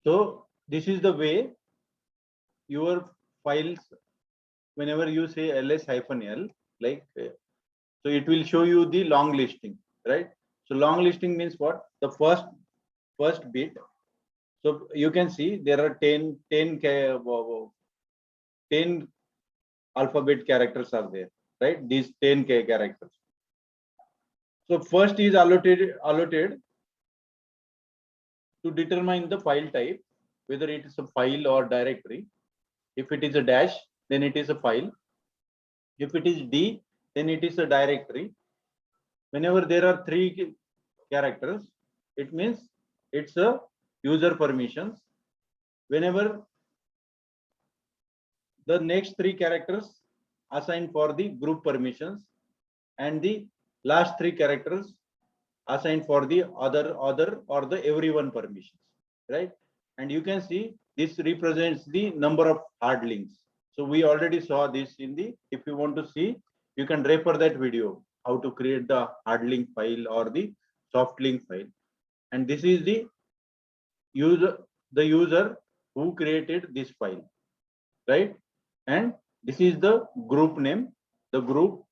So this is the way your files, whenever you say ls-l, like so it will show you the long listing, right? So long listing means what? The first bit. So you can see there are 10 alphabet characters are there, right? These 10 characters. So first is allotted to determine the file type, whether it is a file or directory. If it is a dash, then it is a file. If it is D, then it is a directory. Whenever there are 3 characters, it means it's a user permissions. Whenever the next 3 characters assigned for the group permissions, and the last 3 characters assigned for the other or the everyone permissions, right? And you can see this represents the number of hard links. So we already saw this in the, if you want to see, you can refer that video, how to create the hard link file or the soft link file. And this is the user who created this file, right? And this is the group name, the group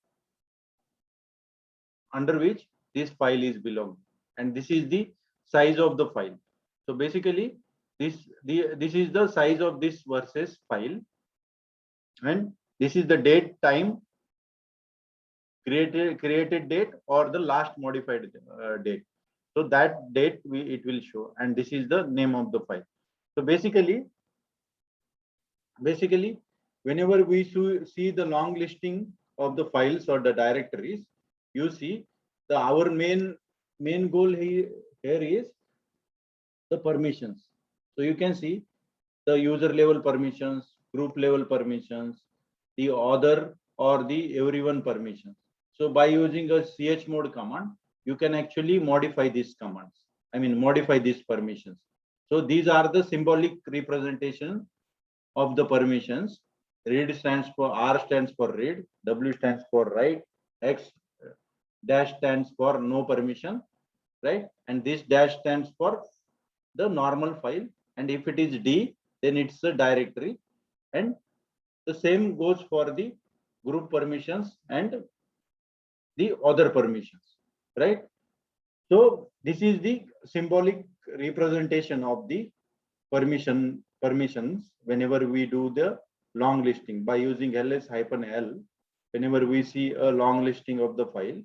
under which this file is belong, and this is the size of the file. So basically this is the size of this versus file, and this is the date, time, created date, or the last modified date. So that date it will show, and this is the name of the file. So basically whenever we see the long listing of the files or the directories, you see the our main goal here is the permissions. So you can see the user level permissions, group level permissions, the other or the everyone permissions. So by using a chmod command, you can actually modify these commands. I mean, modify these permissions. So these are the symbolic representation of the permissions. Read stands for, R stands for read, W stands for write, X dash stands for no permission, right? And this dash stands for the normal file. And if it is D, then it's a directory. And the same goes for the group permissions and the other permissions, right? So this is the symbolic representation of the permissions whenever we do the long listing by using ls-l. Whenever we see a long listing of the file,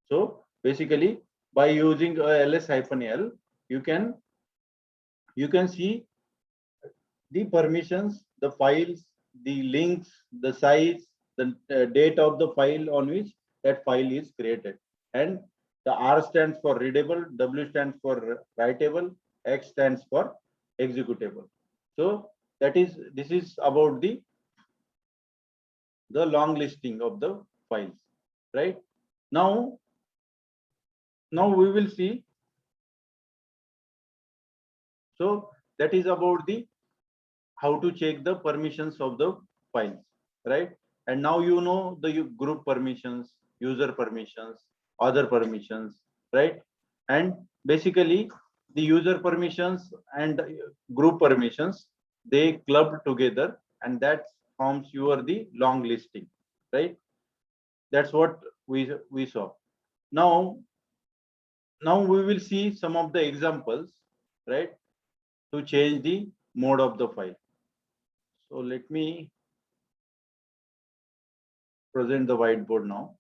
so basically by using a ls-l, you can see the permissions, the files, the links, the size, the date of the file on which that file is created. And the R stands for readable, W stands for writable, X stands for executable. So this is about the long listing of the files, right? Now we will see. So that is about the how to check the permissions of the files, right? And now you know the group permissions, user permissions, other permissions, right? And basically the user permissions and group permissions, they clubbed together, and that forms your the long listing, right? That's what we saw. Now we will see some of the examples, right, to change the mode of the file. So let me present the whiteboard now.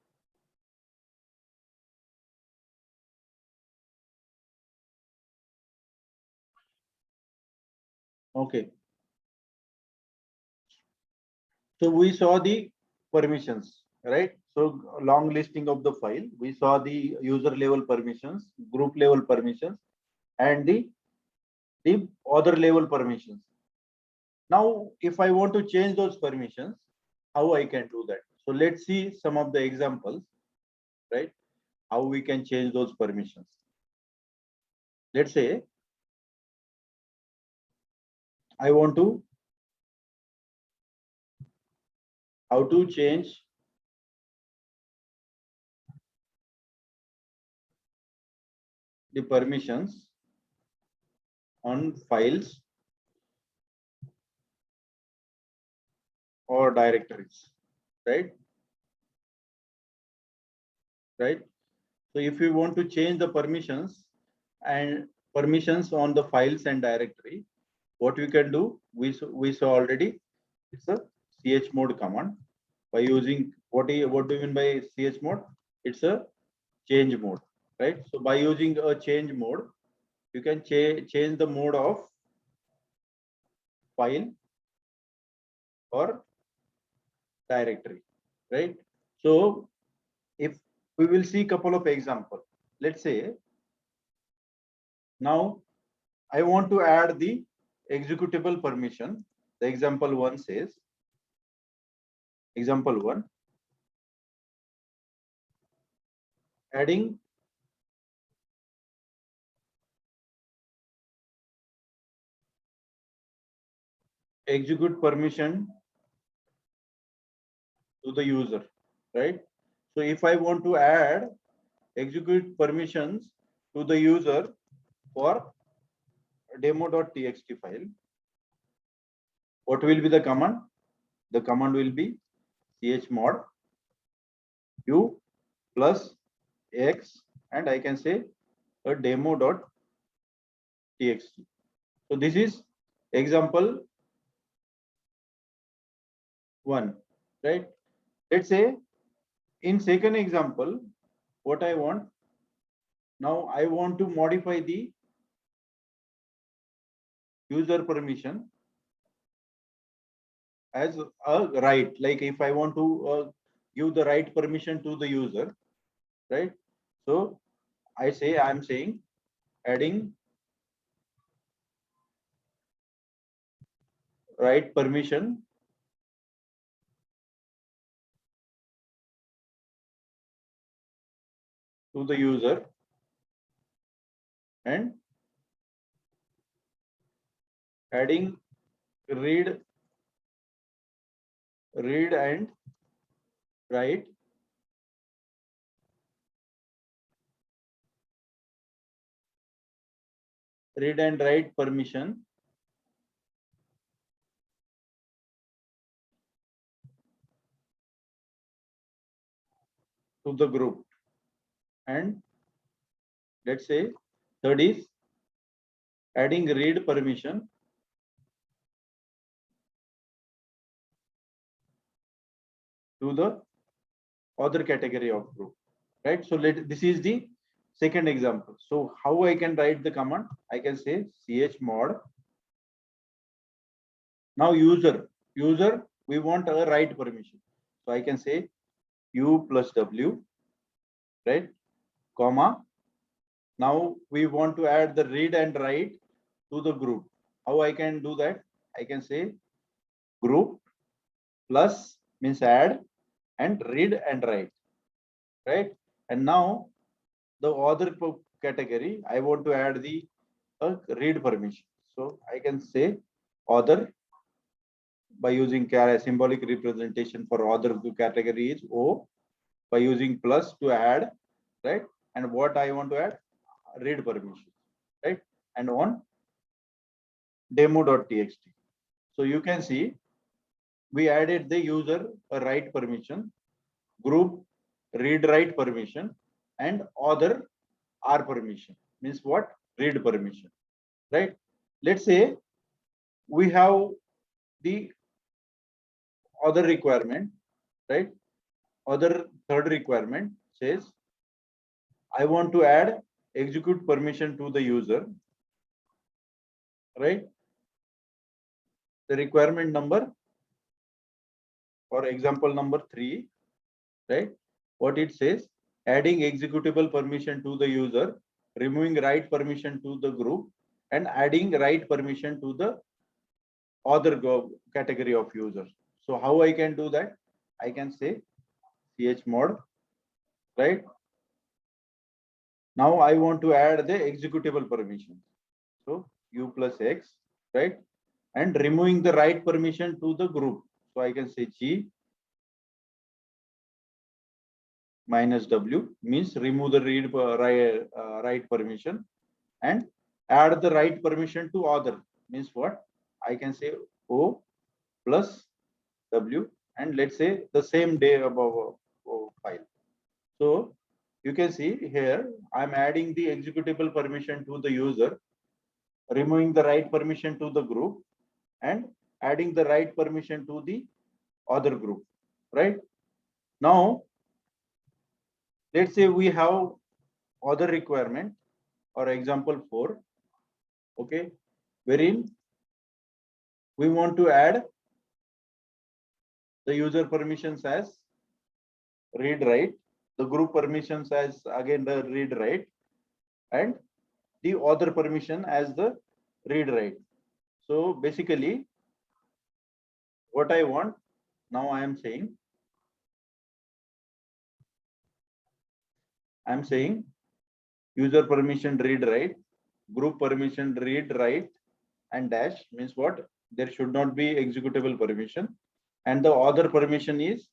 Okay. So we saw the permissions, right? So long listing of the file. We saw the user level permissions, group level permissions, and the other level permissions. Now, if I want to change those permissions, how I can do that? So let's see some of the examples, right? How we can change those permissions. Let's say I want to how to change the permissions on files or directories, right? Right. So if you want to change the permissions on the files and directory, what we can do, we saw already, it's a chmod command. By using what do you mean by chmod? It's a change mode, right? So by using a change mode, you can change the mode of file or directory, right? So if we will see couple of example, let's say now I want to add the executable permission. The example one says, example one, adding execute permission to the user, right? So if I want to add execute permissions to the user for demo.txt file, what will be the command? The command will be chmod u plus x, and I can say a demo.txt. So this is example one, right? Let's say in second example, what I want now, I want to modify the user permission as a right. Like if I want to give the right permission to the user, right? So I'm saying adding right permission to the user and adding read and write permission to the group. And let's say third is adding read permission to the other category of group, right? So this is the second example. So how I can write the command? I can say chmod. Now user, we want a write permission. So I can say u plus w, right? Comma. Now we want to add the read and write to the group. How I can do that? I can say group plus means add and read and write, right? And now the other category, I want to add the read permission. So I can say other by using symbolic representation for other category is O, by using plus to add, right? And what I want to add? Read permission, right? And on demo.txt. So you can see we added the user a write permission, group read write permission, and other R permission. Means what? Read permission, right? Let's say we have the other requirement, right? Other third requirement says I want to add execute permission to the user, right? The requirement number or example number 3, right? What it says, adding executable permission to the user, removing write permission to the group, and adding write permission to the other category of users. So how I can do that? I can say chmod, right? Now I want to add the executable permission. So u plus x, right? And removing the write permission to the group. So I can say g minus w means remove the write permission and add the write permission to other means what? I can say o plus W, and let's say the same day above file. So you can see here, I'm adding the executable permission to the user, removing the write permission to the group, and adding the write permission to the other group, right? Now, let's say we have other requirement or example 4, okay, wherein we want to add the user permissions as read write, the group permissions as again the read write, and the other permission as the read write. So basically, what I want now, I'm saying user permission read write, group permission read write, and dash means what? There should not be executable permission, and the other permission is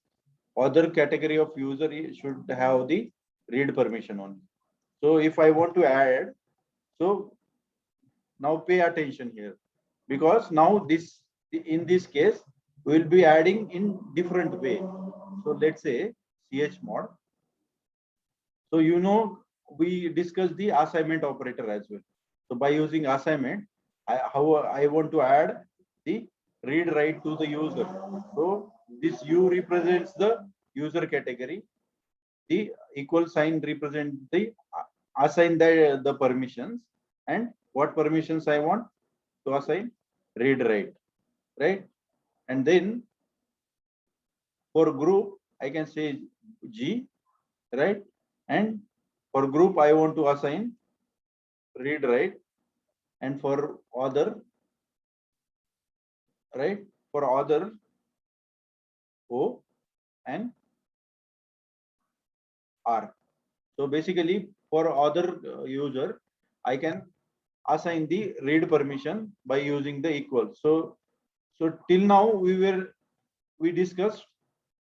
other category of user should have the read permission only. So if I want to add, so now pay attention here, because now this, in this case, we will be adding in different way. So let's say chmod. So we discussed the assignment operator as well. So by using assignment, how I want to add the read write to the user. So this U represents the user category. The equal sign represent the assign the permissions, and what permissions I want to assign read write, right? And then for group I can say G, right? And for group I want to assign read write, and for other, right, for other O and R. So basically for other user I can assign the read permission by using the equal. So till now we discussed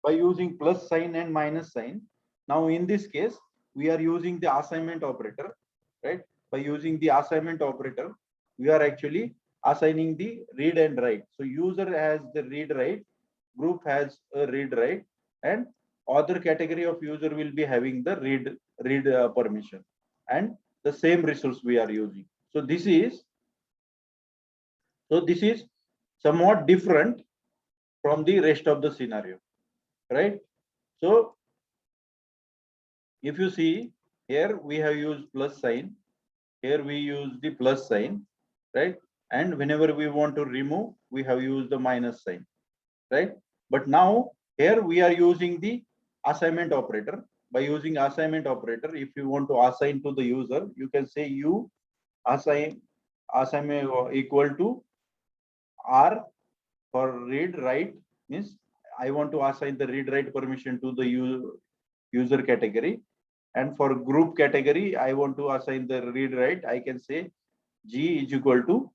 by using plus sign and minus sign. Now in this case we are using the assignment operator, right? By using the assignment operator, we are actually assigning the read and write. So user has the read write, group has a read write, and other category of user will be having the read permission, and the same resource we are using. So this is somewhat different from the rest of the scenario, right? So if you see here, we have used plus sign, here we use the plus sign, right? And whenever we want to remove, we have used the minus sign, right? But now here we are using the assignment operator. By using assignment operator, if you want to assign to the user, you can say u assignment equal to R for read write, means I want to assign the read write permission to the user category, and for group category I want to assign the read write. I can say G is equal to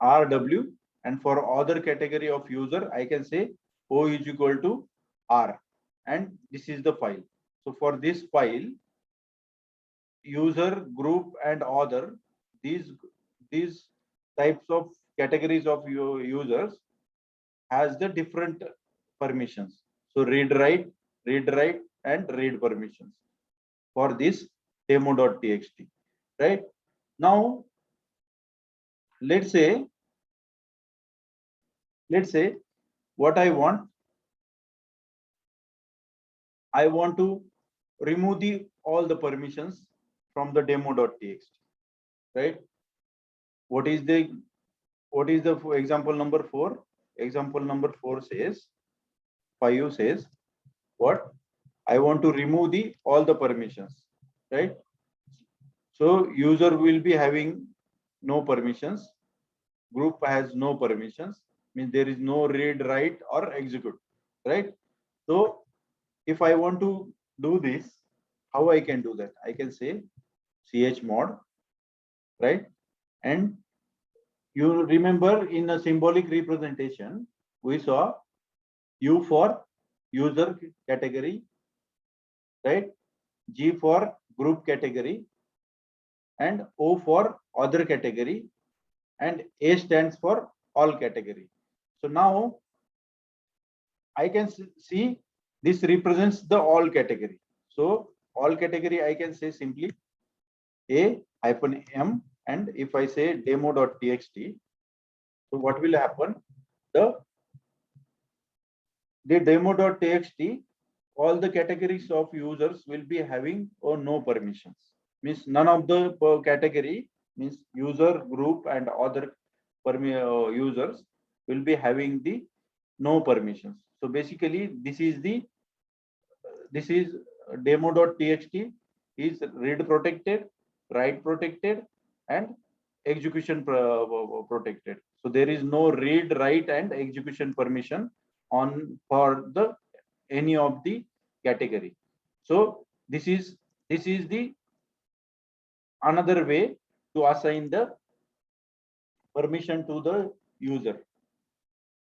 RW, and for other category of user I can say O is equal to R, and this is the file. So for this file, user, group, and other, these types of categories of users has the different permissions. So read write, and read permissions for this demo.txt, right? Now let's say what I want to remove all the permissions from the demo.txt, right? What is the example number 4? Example number 4 says, 5 says what? I want to remove all the permissions, right? So user will be having no permissions, group has no permissions, means there is no read, write, or execute, right? So if I want to do this, how I can do that? I can say chmod, right? And you remember in a symbolic representation, we saw U for user category, right? G for group category, and O for other category, and A stands for all category. So now I can see this represents the all category. So all category I can say simply A hyphen M, and if I say demo.txt, so what will happen? The demo.txt, all the categories of users will be having or no permissions. Means none of the category, means user group and other users will be having the no permissions. So basically this is demo.txt is read protected, write protected, and execution protected. So there is no read, write, and execution permission on for the any of the category. So this is the another way to assign the permission to the user,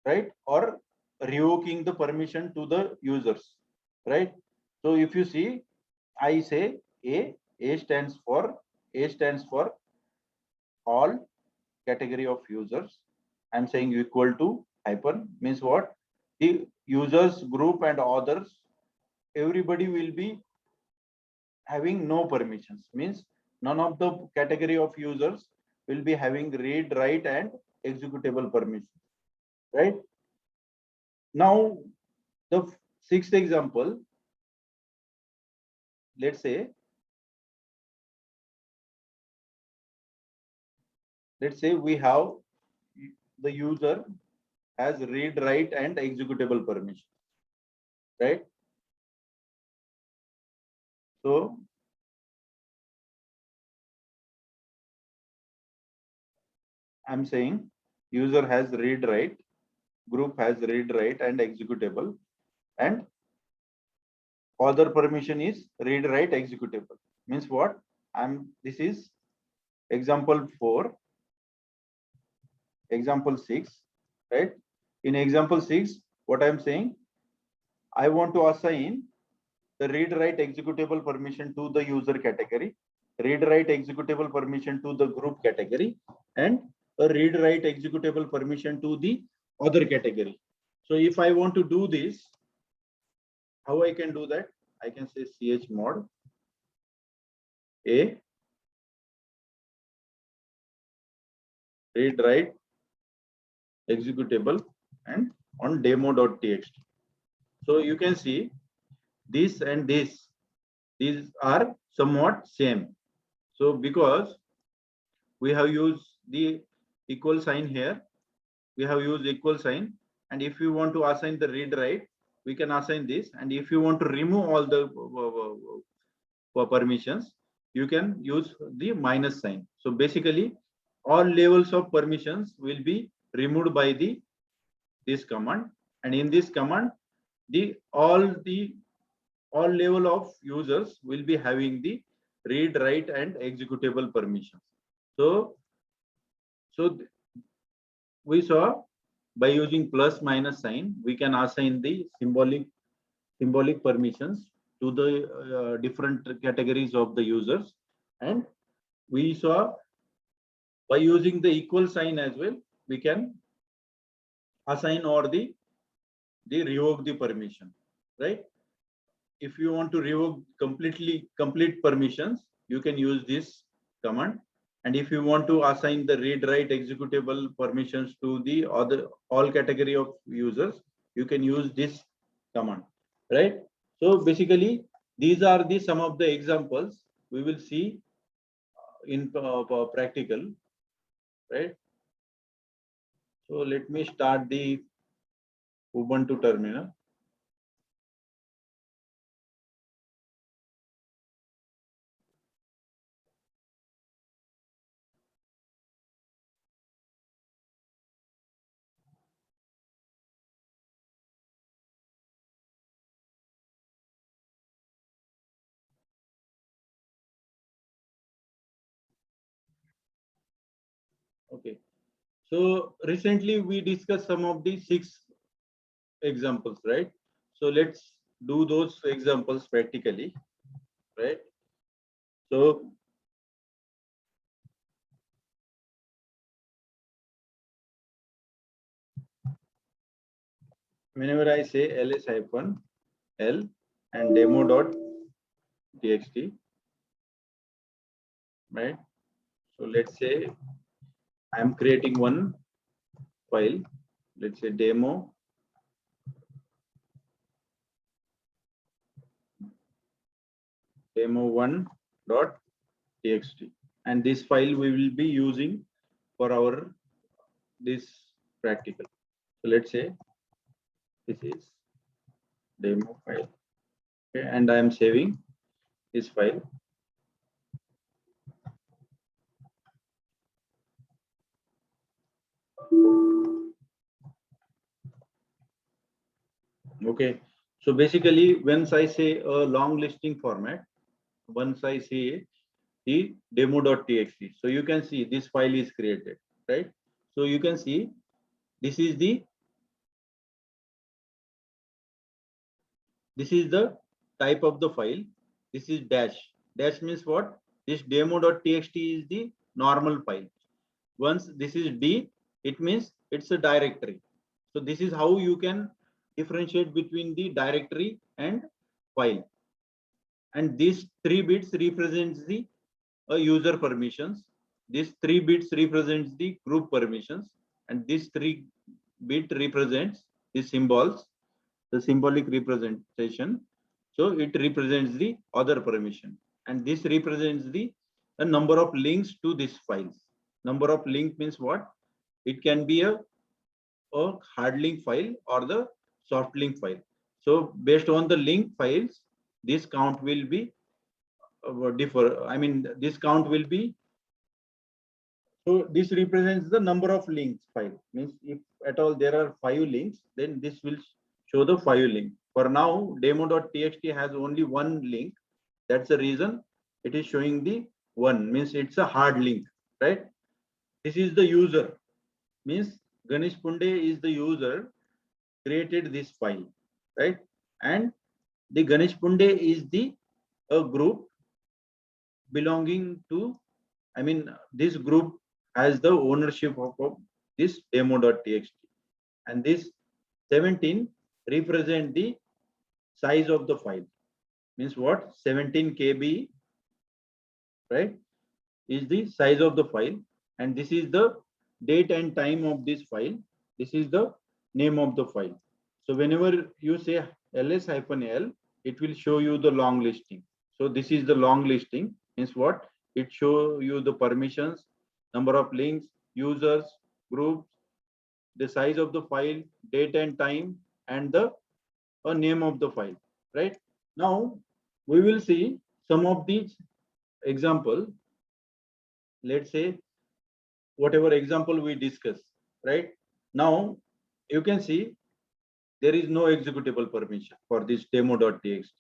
right? Or revoking the permission to the users, right? So if you see, I say A stands for all category of users. I'm saying equal to hyphen means what? The users group and others, everybody will be having no permissions. Means none of the category of users will be having read, write, and executable permissions, right? Now the sixth example, let's say we have the user has read, write, and executable permission, right? So I'm saying user has read, write, group has read, write, and executable, and other permission is read, write, executable. Means what? This is example 4, example 6, right? In example 6, what I'm saying, I want to assign the read, write, executable permission to the user category, read, write, executable permission to the group category, and a read, write, executable permission to the other category. So if I want to do this, how I can do that? I can say chmod a read, write, executable, and on demo.txt. So you can see this and this, these are somewhat same. So because we have used the equal sign here, we have used equal sign, and if you want to assign the read, write, we can assign this, and if you want to remove all the permissions, you can use the minus sign. So basically all levels of permissions will be removed by this command, and in this command all level of users will be having the read, write, and executable permissions. So we saw by using plus minus sign, we can assign the symbolic permissions to the different categories of the users, and we saw by using the equal sign as well, we can assign or the revoke the permission, right? If you want to revoke complete permissions, you can use this command, and if you want to assign the read, write, executable permissions to the other all category of users, you can use this command, right? So basically these are the some of the examples we will see in practical, right? So let me start the Ubuntu terminal. Okay, so recently we discussed some of the 6 examples, right? So let's do those examples practically, right? So whenever I say ls-l and demo.txt, right? So let's say I'm creating one file. Let's say demo1.txt, and this file we will be using for our this practical. So let's say this is demo file, okay, and I am saving this file. Okay, so basically once I say a long listing format, once I say the demo.txt, so you can see this file is created, right? So you can see this is the type of the file. This is dash. Dash means what? This demo.txt is the normal file. Once this is D, it means it's a directory. So this is how you can differentiate between the directory and file. And these 3 bits represents the user permissions. These 3 bits represents the group permissions, and this 3 bit represents the symbols, the symbolic representation. So it represents the other permission, and this represents the number of links to these files. Number of link means what? It can be a hard link file or the soft link file. So based on the link files, this count will be differ. I mean, this count will be, so this represents the number of links file. Means if at all there are 5 links, then this will show the 5 link. For now, demo.txt has only one link. That's the reason it is showing the one, means it's a hard link, right? This is the user, means Ganesh Punde is the user created this file, right? And the Ganesh Punde is the a group belonging to, I mean, this group has the ownership of this demo.txt, and this 17 represent the size of the file. Means what? 17 KB, right, is the size of the file, and this is the date and time of this file. This is the name of the file. So whenever you say ls-l, it will show you the long listing. So this is the long listing, means what? It show you the permissions, number of links, users, groups, the size of the file, date and time, and the name of the file, right? Now we will see some of these example. Let's say whatever example we discuss, right? Now you can see there is no executable permission for this demo.txt,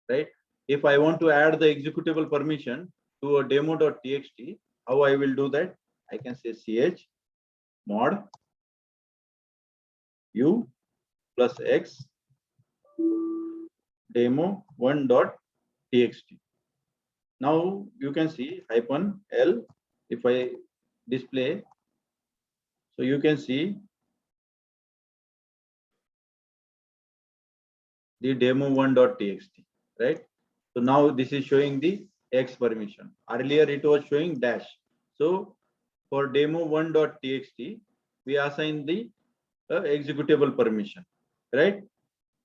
right? If I want to add the executable permission to a demo.txt, how I will do that? I can say ch mod u plus x demo1.txt. Now you can see -l. If I display, so you can see the demo1.txt, right? So now this is showing the X permission. Earlier it was showing dash. So for demo1.txt, we assign the executable permission, right?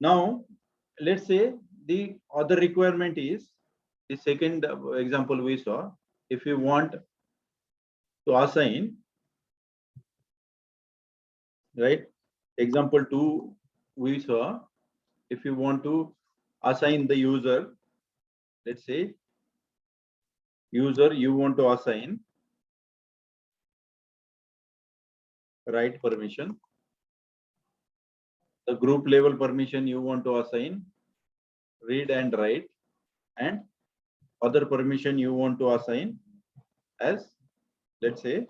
Now let's say the other requirement is the second example we saw. If you want to assign, right? Example 2 we saw. If you want to assign the user, let's say user, you want to assign write permission, the group level permission you want to assign read and write, and other permission you want to assign as, let's say,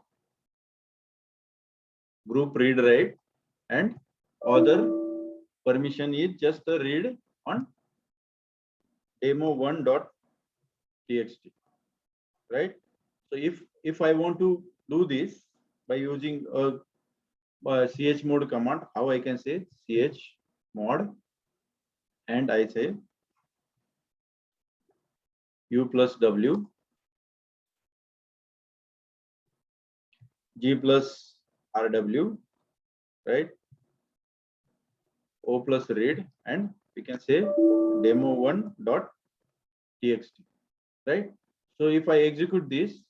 group read write, and other permission is just a read on demo1.txt, right? So if I want to do this by using a chmod command, how I can say ch mod, and I say u plus w, g plus rw, right? O plus read, and we can say demo1 dot txt, right? So if I execute this,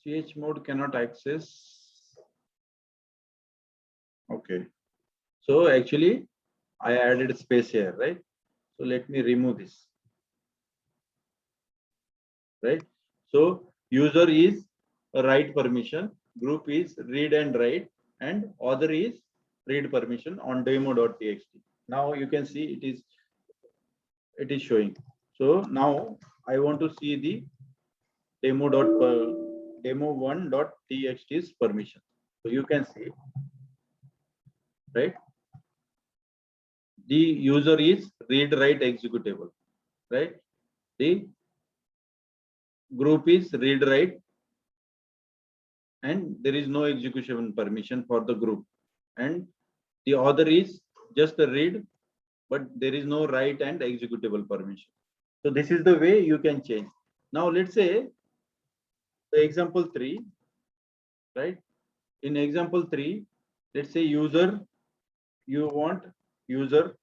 chmod cannot access. Okay, so actually I added space here, right? So let me remove this, right? So user is a write permission, group is read and write, and other is read permission on demo.txt. Now you can see it is showing. So now I want to see the demo1.txt's permission. So you can see, right? The user is read write executable, right? The group is read write, and there is no execution permission for the group, and the other is just a read, but there is no write and executable permission. So this is the way you can change. Now let's say the example 3, right? In example 3, let's say user, you want user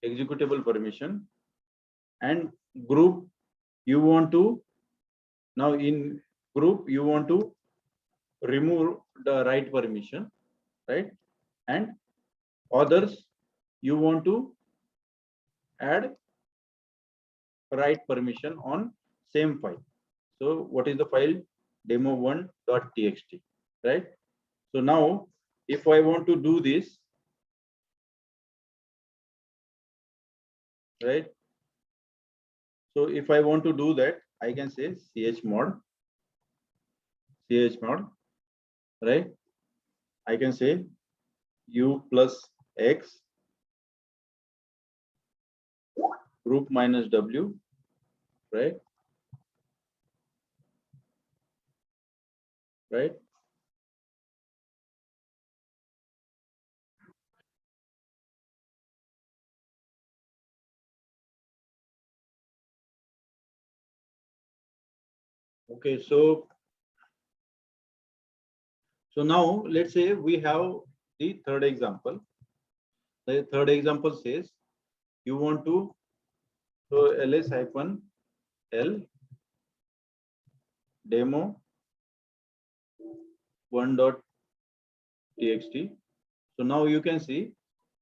executable permission, and group you want to, now in group you want to remove the write permission, right? And others you want to add write permission on same file. So what is the file? demo1.txt, right? So now if I want to do this, right? So if I want to do that, I can say chmod, right? I can say u plus x group minus w, right? Right? Okay, so now let's say we have the third example. The third example says you want to, so ls hyphen l demo 1.txt. So now you can see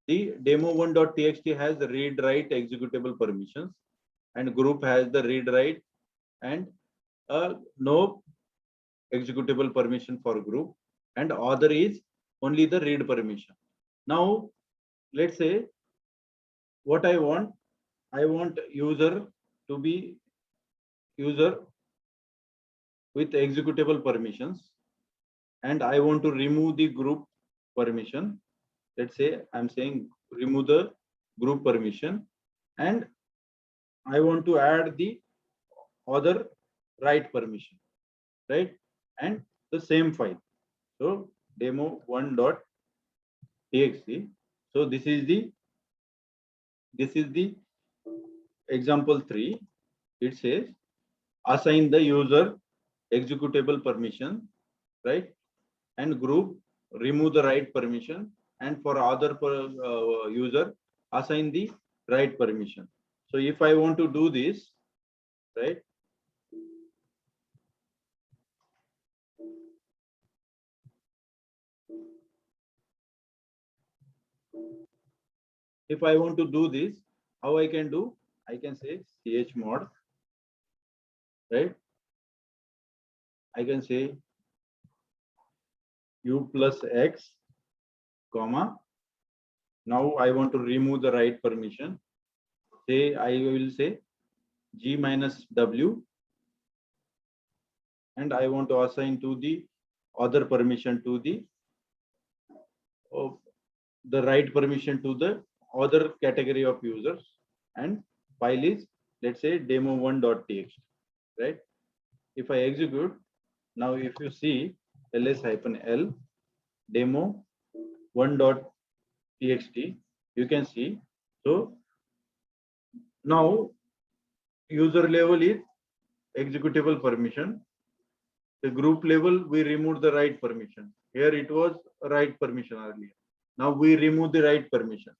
the demo1.txt has the read write executable permissions, and group has the read write and no executable permission for group, and other is only the read permission. Now let's say what I want user to be user with executable permissions, and I want to remove the group permission. Let's say I'm saying remove the group permission, and I want to add the other write permission, right? And the same file. So demo1.txt. So this is the example 3. It says assign the user executable permission, right? And group remove the write permission, and for other user assign the write permission. So if I want to do this, right? If I want to do this, how I can do? I can say chmod, right? I can say u plus x, comma. Now I want to remove the write permission. Say I will say g minus w, and I want to assign to the other permission to the write permission to the other category of users, and file is, let's say, demo1.txt, right? If I execute now, if you see ls-l demo1.txt, you can see. So now user level is executable permission. The group level, we remove the write permission. Here it was write permission earlier. Now we remove the write permission.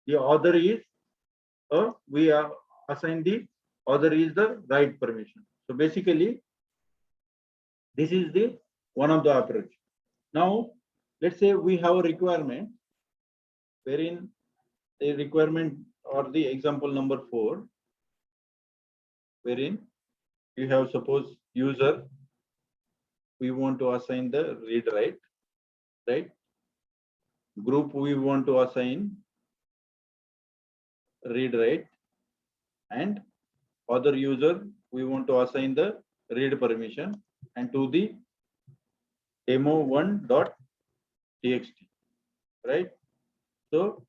The other is we are assign the other is the write permission. So basically, this is the one of the approach. Now let's say we have a requirement wherein a requirement or the example number 4, wherein you have suppose user, we want to assign the read write, right? Group, we want to assign read write, and other user, we want to assign the read permission, and to the demo1.txt, right? So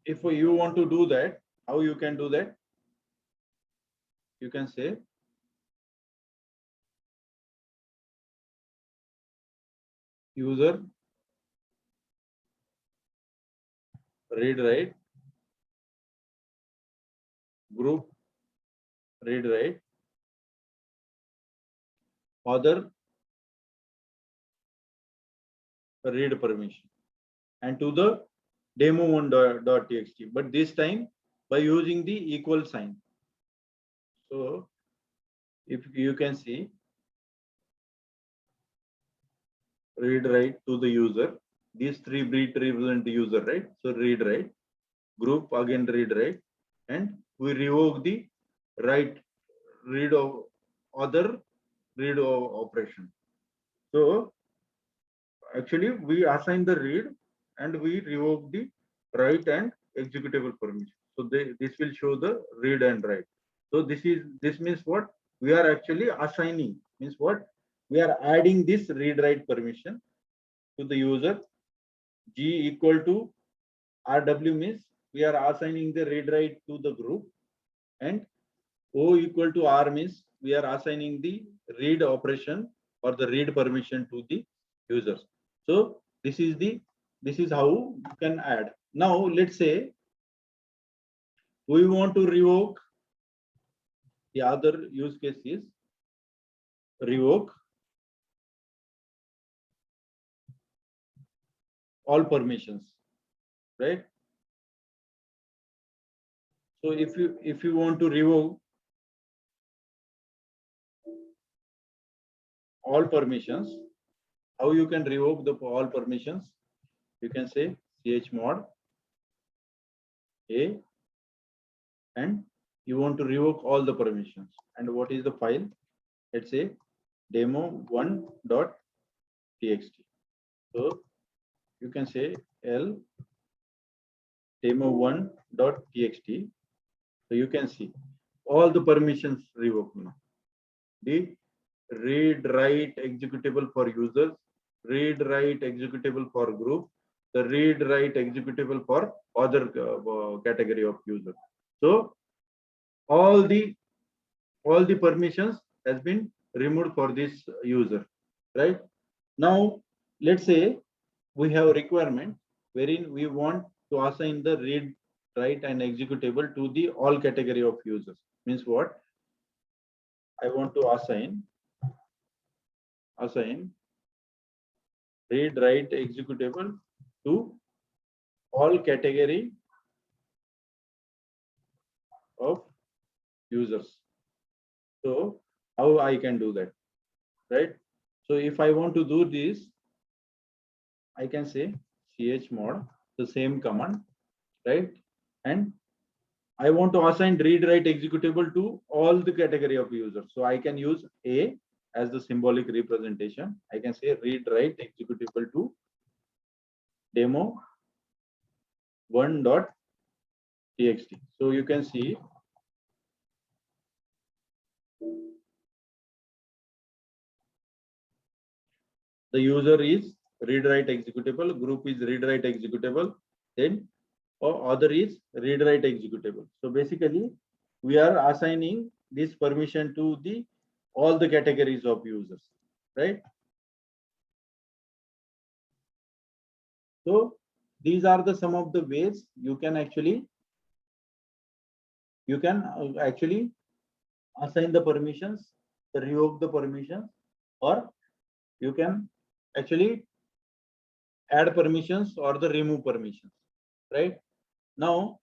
if you want to do that, how you can do that? You can say user read write, group read write, other read permission, and to the demo1.txt, but this time by using the equal sign. So if you can see read write to the user, these three bit represent the user, right? So read write, group again read write, and we revoke the write read of other read of operation. So actually we assign the read and we revoke the write and executable permission. So this will show the read and write. So this means what? We are actually assigning, means what? We are adding this read write permission to the user. G equal to RW means we are assigning the read write to the group, and O equal to R means we are assigning the read operation or the read permission to the users. So this is how you can add. Now let's say we want to revoke. The other use case is revoke all permissions, right? So if you want to revoke all permissions, how you can revoke the all permissions? You can say chmod a, and you want to revoke all the permissions. And what is the file? Let's say demo1.txt. So you can say L demo1.txt. So you can see all the permissions revoked now. The read write executable for users, read write executable for group, the read write executable for other category of users. So all the permissions has been removed for this user, right? Now let's say we have a requirement wherein we want to assign the read write and executable to the all category of users. Means what? I want to assign read write executable to all category of users. So how I can do that, right? So if I want to do this, I can say chmod, the same command, right? And I want to assign read write executable to all the category of users. So I can use A as the symbolic representation. I can say read write executable to demo1.txt. So you can see the user is read write executable, group is read write executable, then or other is read write executable. So basically we are assigning this permission to the all the categories of users, right? So these are the some of the ways you can actually assign the permissions, revoke the permissions, or you can actually add permissions or the remove permissions, right? Now